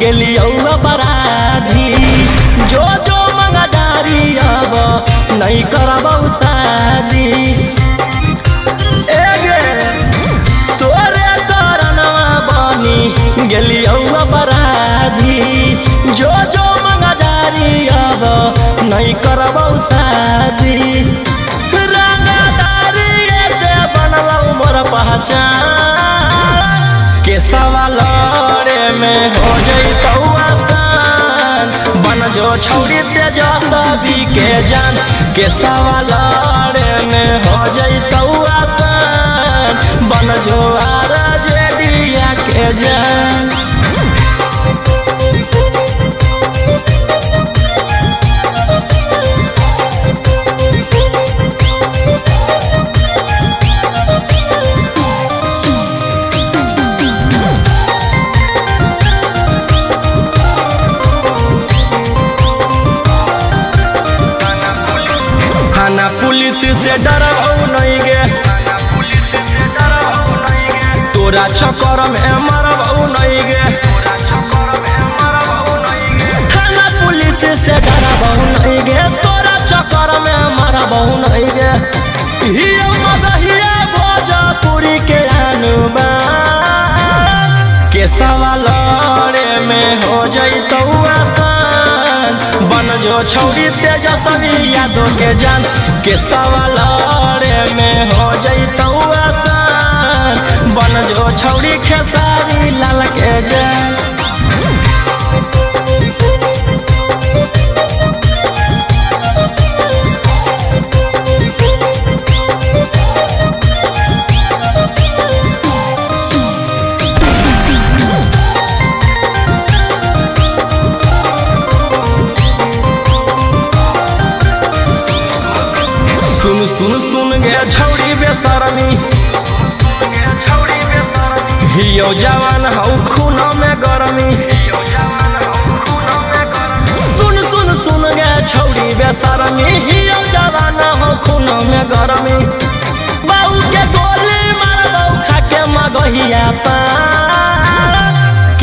गेलियो अपराधी जो जो मंगदारी अब नहीं करबौ शादी तोरे तोरनवा बनी गेलियो अपराधी जो जो मंगदारी अब नहीं करबौ शादी के सवालरे में हो जइतौ आसान बन जो छौरी तेजस्वी के जान के सवालरे में हो जइतौ आसान बन जो आरजेडिया के जान पुलिस से डरबौ नहीं गे तोरा चक्कर में मरबौ नहीं गे थाना पुलिस से डरबौ नहीं गे तोरा चक्कर में मरबौ नहीं गे हियो मगहिया भोजपुरी के अनुमान के सवालरे में हो जइतौ आसान बन जो छौरी तेजस्वी यादव के जान के सवालरे में हो जइतौ आसान बन जो छौरी खेसारी लाल के जान सुन सुन गे छौरी बेशरमी हियो जवान हौ खून में गरमी सुन सुन सुन गे छौरी बेशरमी हियो जवान हौ खून में गरमी बाऊ के गोली मारबौ खाके मगहिया पार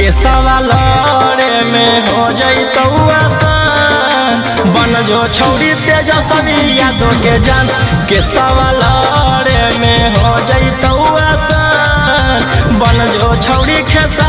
के सवालरे में हो जइतौ आसान बन जो छौरी तेजस्वी यादव के जान के सवालरे में हो जइतौ आसान बन जो छौरी खेसा